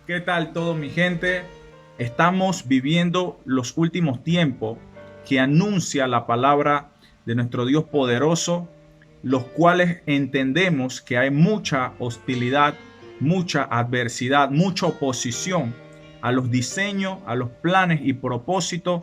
¿Qué tal todo mi gente? Estamos viviendo los últimos tiempos que anuncia la palabra de nuestro Dios poderoso, los cuales entendemos que hay mucha hostilidad, mucha adversidad, mucha oposición a los diseños, a los planes y propósitos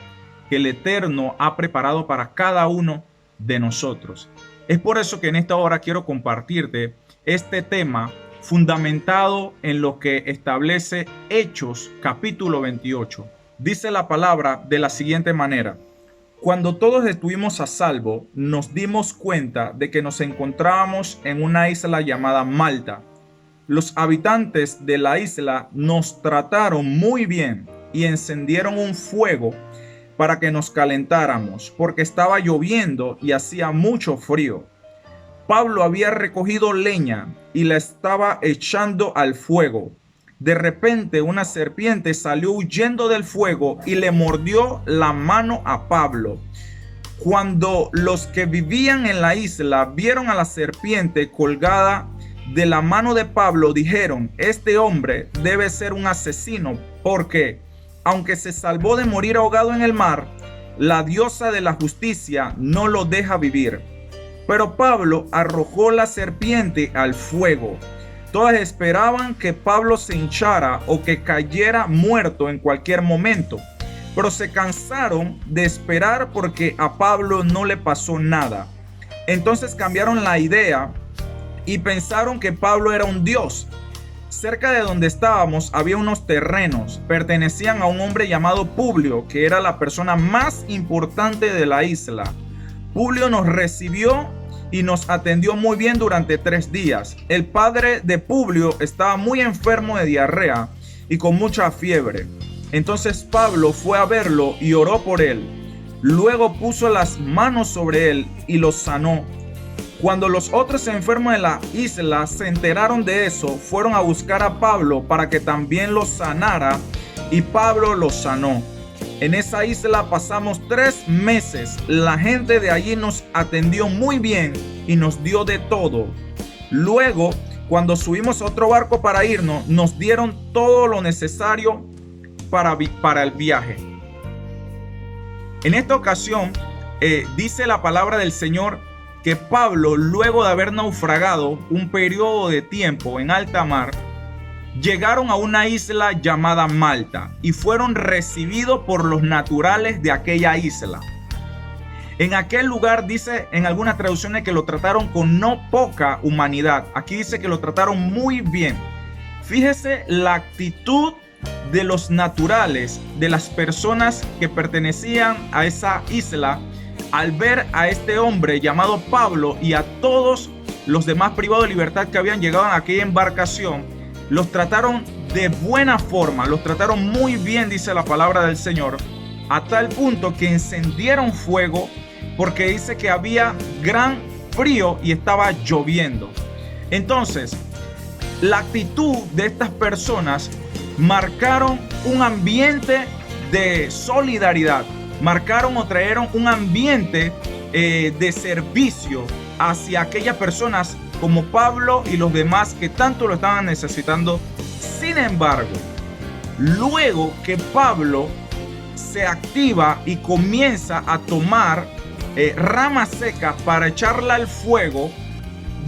que el Eterno ha preparado para cada uno de nosotros. Es por eso que en esta hora quiero compartirte este tema fundamentado en lo que establece Hechos capítulo 28. Dice la palabra de la siguiente manera: cuando todos estuvimos a salvo, nos dimos cuenta de que nos encontrábamos en una isla llamada Malta. Los habitantes de la isla nos trataron muy bien y encendieron un fuego para que nos calentáramos, porque estaba lloviendo y hacía mucho frío. Pablo había recogido leña y la estaba echando al fuego. De repente una serpiente salió huyendo del fuego y le mordió la mano a Pablo. Cuando los que vivían en la isla vieron a la serpiente colgada de la mano de Pablo, dijeron: este hombre debe ser un asesino, porque aunque se salvó de morir ahogado en el mar, la diosa de la justicia no lo deja vivir. Pero Pablo arrojó la serpiente al fuego. Todas esperaban que Pablo se hinchara o que cayera muerto en cualquier momento, pero se cansaron de esperar porque a Pablo no le pasó nada. Entonces cambiaron la idea y pensaron que Pablo era un dios. Cerca de donde estábamos había unos terrenos, pertenecían a un hombre llamado Publio, que era la persona más importante de la isla. Publio nos recibió y nos atendió muy bien durante 3 días. El padre de Publio estaba muy enfermo de diarrea y con mucha fiebre. Entonces Pablo fue a verlo y oró por él. Luego puso las manos sobre él y lo sanó. Cuando los otros enfermos de la isla se enteraron de eso, fueron a buscar a Pablo para que también lo sanara, y Pablo lo sanó. En esa isla pasamos 3 meses. La gente de allí nos atendió muy bien y nos dio de todo. Luego, cuando subimos a otro barco para irnos, nos dieron todo lo necesario para el viaje. En esta ocasión, dice la palabra del Señor que Pablo, luego de haber naufragado un periodo de tiempo en alta mar, llegaron a una isla llamada Malta y fueron recibidos por los naturales de aquella isla. En aquel lugar dice en algunas traducciones que lo trataron con no poca humanidad. Aquí dice que lo trataron muy bien. Fíjese la actitud de los naturales, de las personas que pertenecían a esa isla, al ver a este hombre llamado Pablo y a todos los demás privados de libertad que habían llegado a aquella embarcación. Los trataron de buena forma, los trataron muy bien, dice la palabra del Señor, a tal punto que encendieron fuego, porque dice que había gran frío y estaba lloviendo. Entonces, la actitud de estas personas marcaron un ambiente de solidaridad, marcaron o trajeron un ambiente de servicio hacia aquellas personas como Pablo y los demás que tanto lo estaban necesitando. Sin embargo, luego que Pablo se activa y comienza a tomar ramas secas para echarla al fuego,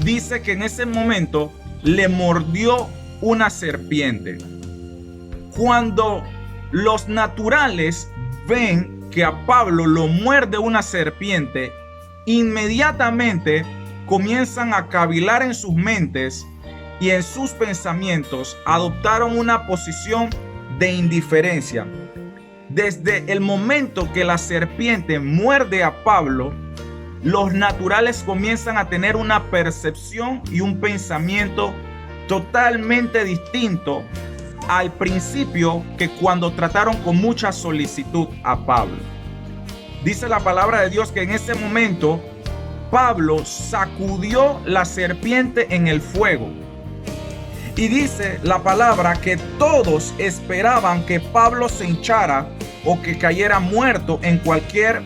dice que en ese momento le mordió una serpiente. Cuando los naturales ven que a Pablo lo muerde una serpiente, inmediatamente comienzan a cavilar en sus mentes y en sus pensamientos. Adoptaron una posición de indiferencia. Desde el momento que la serpiente muerde a Pablo, los naturales comienzan a tener una percepción y un pensamiento totalmente distinto al principio que cuando trataron con mucha solicitud a Pablo. Dice la palabra de Dios que en ese momento Pablo sacudió la serpiente en el fuego. Y dice la palabra que todos esperaban que Pablo se hinchara o que cayera muerto en cualquier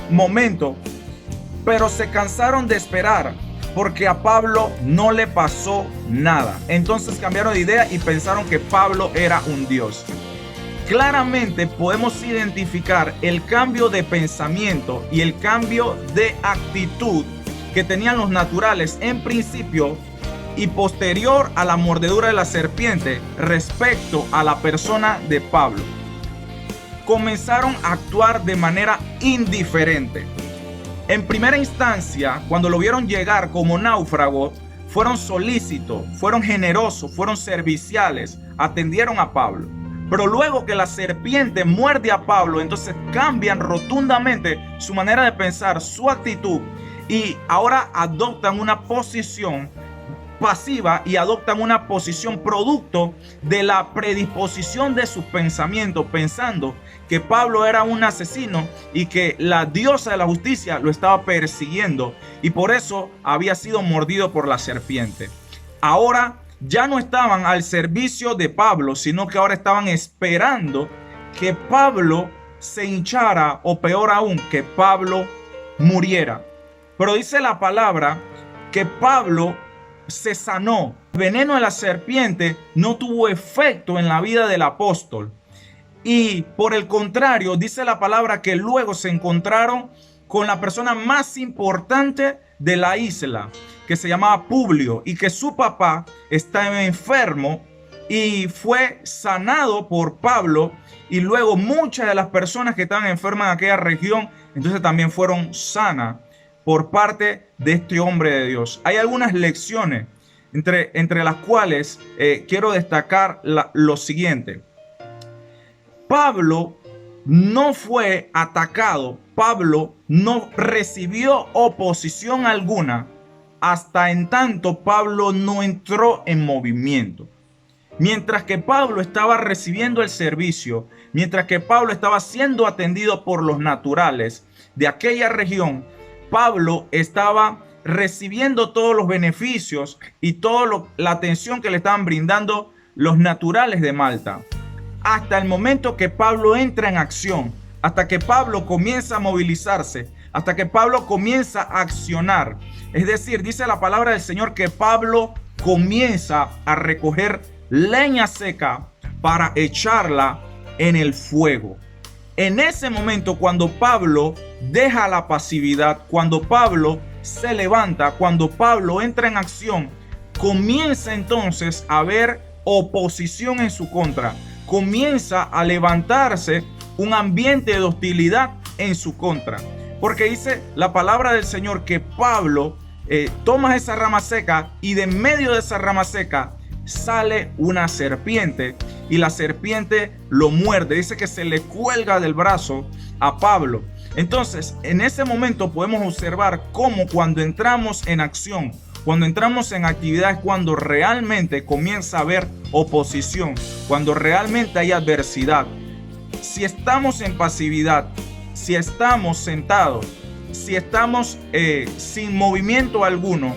momento, pero se cansaron de esperar porque a Pablo no le pasó nada. Entonces cambiaron de idea y pensaron que Pablo era un dios. Claramente podemos identificar el cambio de pensamiento y el cambio de actitud que tenían los naturales en principio y posterior a la mordedura de la serpiente respecto a la persona de Pablo. Comenzaron a actuar de manera indiferente. En primera instancia, cuando lo vieron llegar como náufrago, fueron solícitos, fueron generosos, fueron serviciales, atendieron a Pablo. Pero luego que la serpiente muerde a Pablo, entonces cambian rotundamente su manera de pensar, su actitud, y ahora adoptan una posición pasiva y adoptan una posición producto de la predisposición de sus pensamientos, pensando que Pablo era un asesino y que la diosa de la justicia lo estaba persiguiendo y por eso había sido mordido por la serpiente. Ahora ya no estaban al servicio de Pablo, sino que ahora estaban esperando que Pablo se hinchara o peor aún, que Pablo muriera. Pero dice la palabra que Pablo se sanó. El veneno de la serpiente no tuvo efecto en la vida del apóstol. Y por el contrario, dice la palabra que luego se encontraron con la persona más importante de la isla, que se llamaba Publio, y que su papá estaba enfermo y fue sanado por Pablo. Y luego muchas de las personas que estaban enfermas en aquella región, entonces también fueron sanas por parte de este hombre de Dios. Hay algunas lecciones entre las cuales quiero destacar lo siguiente. Pablo no fue atacado, Pablo no recibió oposición alguna hasta en tanto Pablo no entró en movimiento. Mientras que Pablo estaba recibiendo el servicio, mientras que Pablo estaba siendo atendido por los naturales de aquella región, Pablo estaba recibiendo todos los beneficios y toda la atención que le estaban brindando los naturales de Malta. Hasta el momento que Pablo entra en acción, hasta que Pablo comienza a movilizarse, hasta que Pablo comienza a accionar. Es decir, dice la palabra del Señor que Pablo comienza a recoger leña seca para echarla en el fuego. En ese momento, cuando Pablo deja la pasividad, cuando Pablo se levanta, cuando Pablo entra en acción, comienza entonces a haber oposición en su contra. Comienza a levantarse un ambiente de hostilidad en su contra. Porque dice la palabra del Señor que Pablo toma esa rama seca y de medio de esa rama seca sale una serpiente y la serpiente lo muerde. Dice que se le cuelga del brazo a Pablo. Entonces, en ese momento podemos observar cómo cuando entramos en acción, cuando entramos en actividades, cuando realmente comienza a haber oposición, cuando realmente hay adversidad. Si estamos en pasividad, si estamos sentados, si estamos sin movimiento alguno,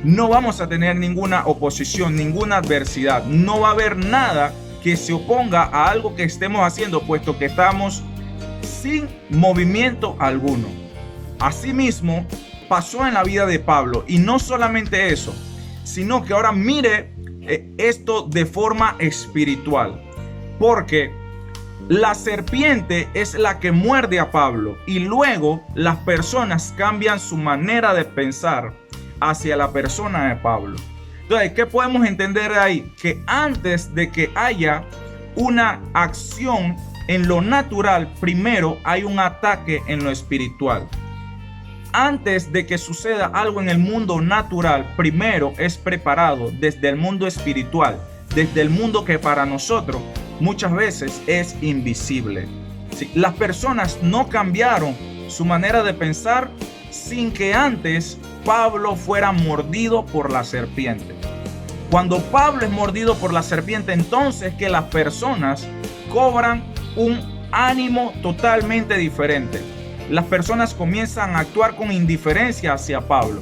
no vamos a tener ninguna oposición, ninguna adversidad. No va a haber nada que se oponga a algo que estemos haciendo, puesto que estamos sin movimiento alguno. Asimismo, pasó en la vida de Pablo. Y no solamente eso, sino que ahora mire esto de forma espiritual. Porque la serpiente es la que muerde a Pablo. Y luego las personas cambian su manera de pensar hacia la persona de Pablo. Entonces, ¿qué podemos entender de ahí? Que antes de que haya una acción en lo natural, primero hay un ataque en lo espiritual. Antes de que suceda algo en el mundo natural, primero es preparado desde el mundo espiritual, desde el mundo que para nosotros muchas veces es invisible. Sí, las personas no cambiaron su manera de pensar sin que antes Pablo fuera mordido por la serpiente. Cuando Pablo es mordido por la serpiente, entonces que las personas cobran un ánimo totalmente diferente. Las personas comienzan a actuar con indiferencia hacia Pablo.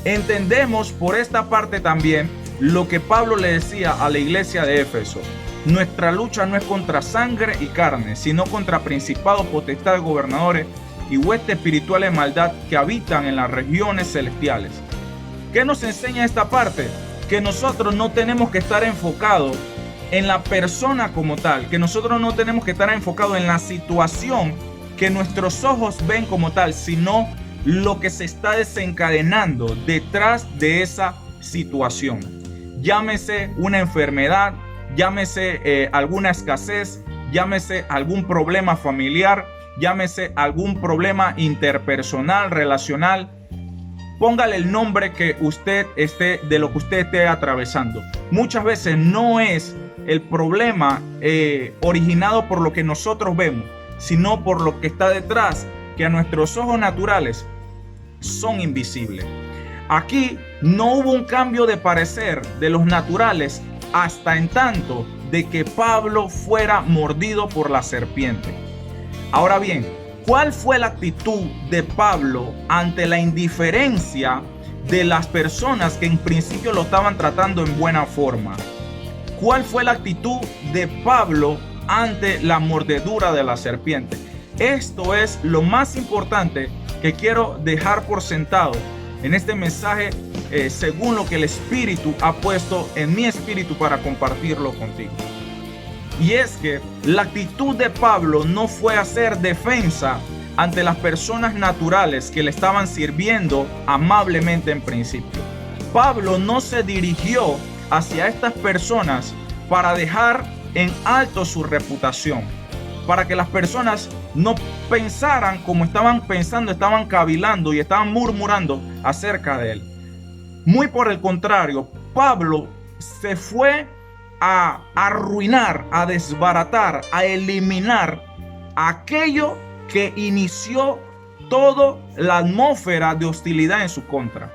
Entendemos por esta parte también lo que Pablo le decía a la iglesia de Éfeso. Nuestra lucha no es contra sangre y carne, sino contra principados, potestades, gobernadores y huestes espirituales de maldad que habitan en las regiones celestiales. ¿Qué nos enseña esta parte? Que nosotros no tenemos que estar enfocados en la persona como tal, que nosotros no tenemos que estar enfocados en la situación que nuestros ojos ven como tal, sino lo que se está desencadenando detrás de esa situación. Llámese una enfermedad, llámese alguna escasez, llámese algún problema familiar, llámese algún problema interpersonal, relacional. Póngale el nombre que usted esté, de lo que usted esté atravesando. Muchas veces no es el problema originado por lo que nosotros vemos, sino por lo que está detrás, que a nuestros ojos naturales son invisibles. Aquí no hubo un cambio de parecer de los naturales hasta en tanto de que Pablo fuera mordido por la serpiente. Ahora bien, ¿cuál fue la actitud de Pablo ante la indiferencia de las personas que en principio lo estaban tratando en buena forma? ¿Cuál fue la actitud de Pablo ante la mordedura de la serpiente? Esto es lo más importante que quiero dejar por sentado en este mensaje, según lo que el Espíritu ha puesto en mi espíritu para compartirlo contigo. Y es que la actitud de Pablo no fue hacer defensa ante las personas naturales que le estaban sirviendo amablemente en principio. Pablo no se dirigió hacia estas personas para dejar en alto su reputación, para que las personas no pensaran como estaban pensando, estaban cavilando y estaban murmurando acerca de él. Muy por el contrario, Pablo se fue a arruinar, a desbaratar, a eliminar aquello que inició toda la atmósfera de hostilidad en su contra.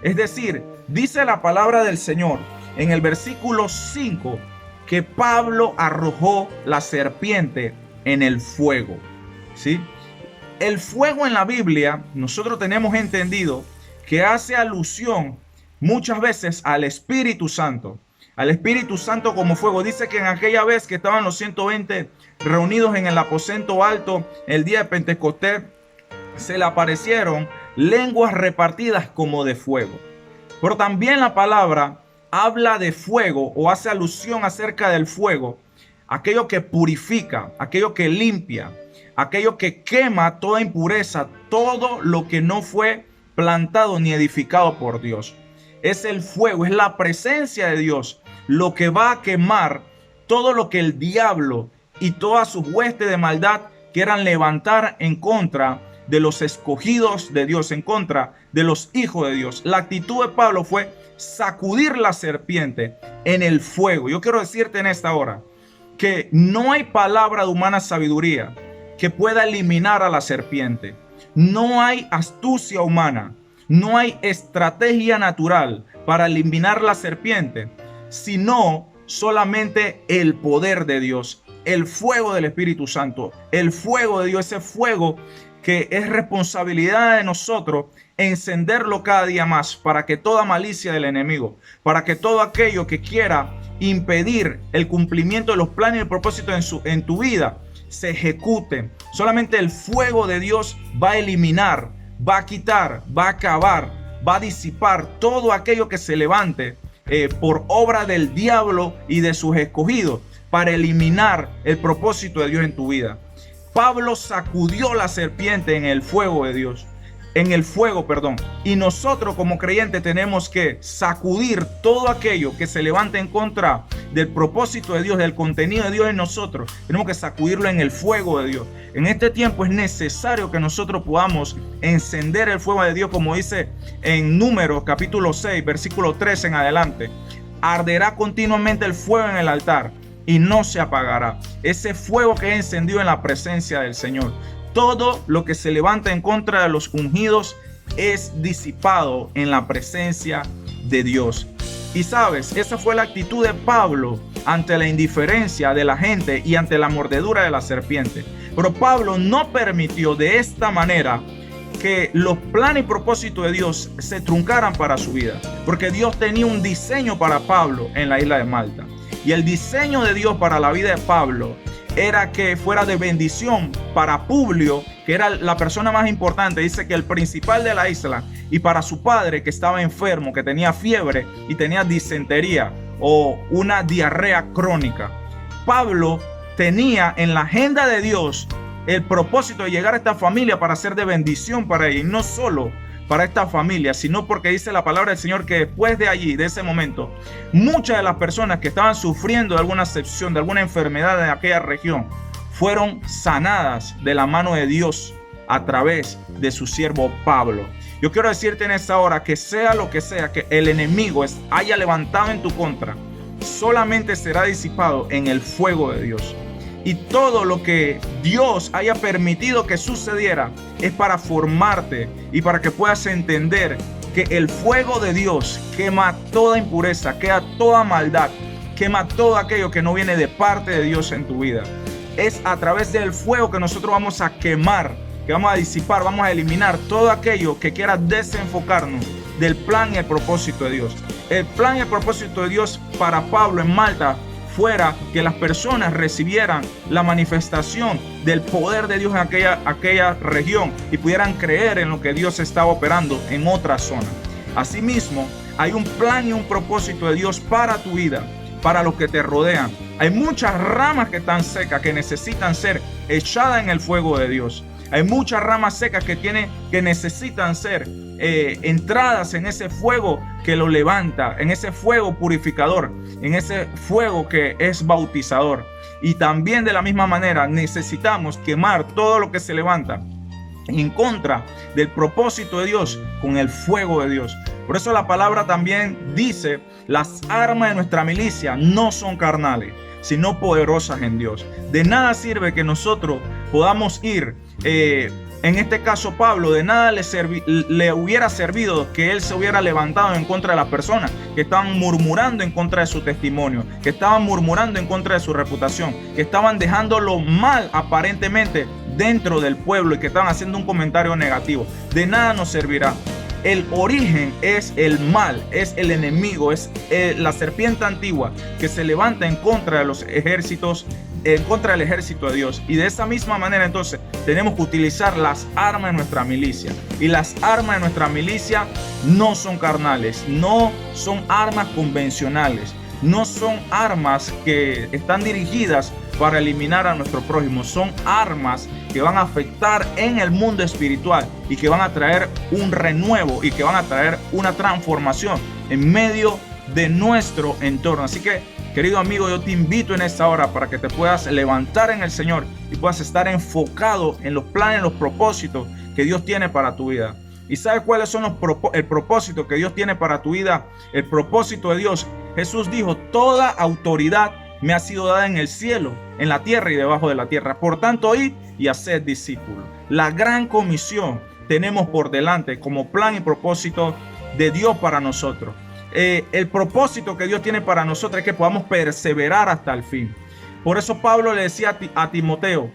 Es decir, dice la palabra del Señor en el versículo 5 que Pablo arrojó la serpiente en el fuego. ¿Sí? El fuego en la Biblia, nosotros tenemos entendido que hace alusión muchas veces al Espíritu Santo. Al Espíritu Santo como fuego. Dice que en aquella vez que estaban los 120 reunidos en el aposento alto, el día de Pentecostés, se le aparecieron lenguas repartidas como de fuego. Pero también la palabra habla de fuego o hace alusión acerca del fuego, aquello que purifica, aquello que limpia, aquello que quema toda impureza, todo lo que no fue plantado ni edificado por Dios. Es el fuego, es la presencia de Dios lo que va a quemar todo lo que el diablo y todas sus huestes de maldad quieran levantar en contra de los escogidos de Dios, en contra de los hijos de Dios. La actitud de Pablo fue sacudir la serpiente en el fuego. Yo quiero decirte en esta hora que no hay palabra de humana sabiduría que pueda eliminar a la serpiente. No hay astucia humana, no hay estrategia natural para eliminar la serpiente, sino solamente el poder de Dios, el fuego del Espíritu Santo, el fuego de Dios, ese fuego que es responsabilidad de nosotros encenderlo cada día más para que toda malicia del enemigo, para que todo aquello que quiera impedir el cumplimiento de los planes y el propósito en tu vida se ejecute. Solamente el fuego de Dios va a eliminar, va a quitar, va a acabar, va a disipar todo aquello que se levante por obra del diablo y de sus escogidos para eliminar el propósito de Dios en tu vida. Pablo sacudió la serpiente en el fuego de Dios, y nosotros como creyentes tenemos que sacudir todo aquello que se levante en contra del propósito de Dios, del contenido de Dios en nosotros. Tenemos que sacudirlo en el fuego de Dios. En este tiempo es necesario que nosotros podamos encender el fuego de Dios, como dice en Números capítulo 6, versículo 13 en adelante. Arderá continuamente el fuego en el altar y no se apagará. Ese fuego que es encendido en la presencia del Señor. Todo lo que se levanta en contra de los ungidos es disipado en la presencia de Dios. Y sabes, esa fue la actitud de Pablo ante la indiferencia de la gente y ante la mordedura de la serpiente. Pero Pablo no permitió de esta manera que los planes y propósitos de Dios se truncaran para su vida. Porque Dios tenía un diseño para Pablo en la isla de Malta. Y el diseño de Dios para la vida de Pablo era que fuera de bendición para Publio, que era la persona más importante, dice que el principal de la isla, y para su padre que estaba enfermo, que tenía fiebre y tenía disentería o una diarrea crónica. Pablo tenía en la agenda de Dios el propósito de llegar a esta familia para ser de bendición para ella, y no solo para esta familia, sino porque dice la palabra del Señor que después de allí, de ese momento, muchas de las personas que estaban sufriendo de alguna afección, de alguna enfermedad en aquella región, fueron sanadas de la mano de Dios a través de su siervo Pablo. Yo quiero decirte en esta hora que sea lo que sea que el enemigo haya levantado en tu contra, solamente será disipado en el fuego de Dios. Y todo lo que Dios haya permitido que sucediera es para formarte y para que puedas entender que el fuego de Dios quema toda impureza, quema toda maldad, quema todo aquello que no viene de parte de Dios en tu vida. Es a través del fuego que nosotros vamos a quemar, que vamos a disipar, vamos a eliminar todo aquello que quiera desenfocarnos del plan y el propósito de Dios. El plan y el propósito de Dios para Pablo en Malta fuera que las personas recibieran la manifestación del poder de Dios en aquella región y pudieran creer en lo que Dios estaba operando en otra zona. Asimismo, hay un plan y un propósito de Dios para tu vida, para los que te rodean. Hay muchas ramas que están secas, que necesitan ser echadas en el fuego de Dios. Hay muchas ramas secas que necesitan ser entradas en ese fuego que lo levanta, en ese fuego purificador, en ese fuego que es bautizador. Y también de la misma manera necesitamos quemar todo lo que se levanta en contra del propósito de Dios con el fuego de Dios. Por eso la palabra también dice: las armas de nuestra milicia no son carnales, sino poderosas en Dios. De nada sirve que nosotros podamos ir, en este caso Pablo, de nada le hubiera servido que él se hubiera levantado en contra de las personas que estaban murmurando en contra de su testimonio, que estaban murmurando en contra de su reputación, que estaban dejándolo mal aparentemente dentro del pueblo y que estaban haciendo un comentario negativo. De nada nos servirá. El origen es el mal, es el enemigo, es la serpiente antigua que se levanta en contra de los ejércitos, en contra del ejército de Dios. Y de esa misma manera entonces tenemos que utilizar las armas de nuestra milicia. Y las armas de nuestra milicia no son carnales, no son armas convencionales, no son armas que están dirigidas para eliminar a nuestro prójimo. Son armas que van a afectar en el mundo espiritual y que van a traer un renuevo y que van a traer una transformación en medio de nuestro entorno. Así que, querido amigo, yo te invito en esta hora para que te puedas levantar en el Señor y puedas estar enfocado en los planes, en los propósitos que Dios tiene para tu vida. ¿Y sabes cuáles son el propósito que Dios tiene para tu vida? El propósito de Dios. Jesús dijo: toda autoridad me ha sido dada en el cielo, en la tierra y debajo de la tierra. Por tanto, id y haced discípulos. La gran comisión tenemos por delante como plan y propósito de Dios para nosotros. El propósito que Dios tiene para nosotros es que podamos perseverar hasta el fin. Por eso Pablo le decía a Timoteo: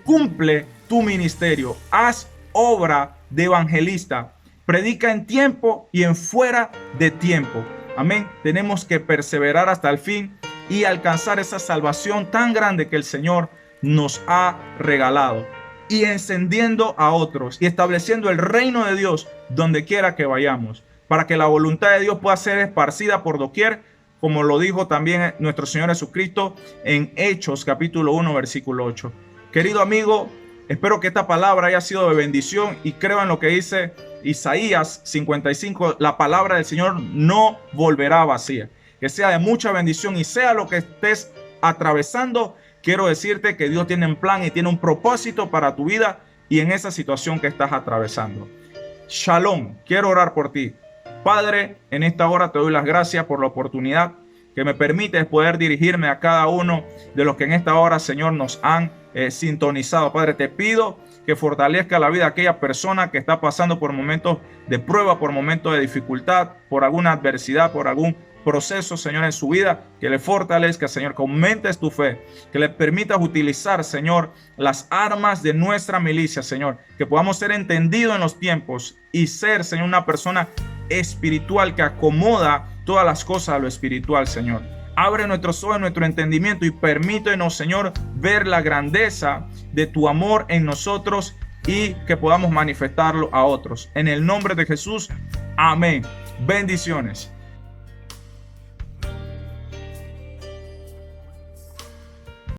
cumple tu ministerio, haz obra de evangelista, predica en tiempo y en fuera de tiempo. Amén. Tenemos que perseverar hasta el fin y alcanzar esa salvación tan grande que el Señor nos ha regalado, y encendiendo a otros y estableciendo el reino de Dios donde quiera que vayamos, para que la voluntad de Dios pueda ser esparcida por doquier, como lo dijo también nuestro Señor Jesucristo en Hechos capítulo 1 versículo 8. Querido amigo, espero que esta palabra haya sido de bendición y creo en lo que dice Isaías 55, la palabra del Señor no volverá vacía. Que sea de mucha bendición, y sea lo que estés atravesando, quiero decirte que Dios tiene un plan y tiene un propósito para tu vida y en esa situación que estás atravesando. Shalom, quiero orar por ti. Padre, en esta hora te doy las gracias por la oportunidad que me permites poder dirigirme a cada uno de los que en esta hora, Señor, nos han sintonizado. Padre, te pido que fortalezca la vida de aquella persona que está pasando por momentos de prueba, por momentos de dificultad, por alguna adversidad, por algún proceso, Señor, en su vida, que le fortalezca, Señor, que aumentes tu fe, que le permitas utilizar, Señor, las armas de nuestra milicia, Señor, que podamos ser entendidos en los tiempos y ser, Señor, una persona espiritual que acomoda todas las cosas a lo espiritual, Señor. Abre nuestros ojos, nuestro entendimiento y permítenos, Señor, ver la grandeza de tu amor en nosotros y que podamos manifestarlo a otros. En el nombre de Jesús, amén. Bendiciones.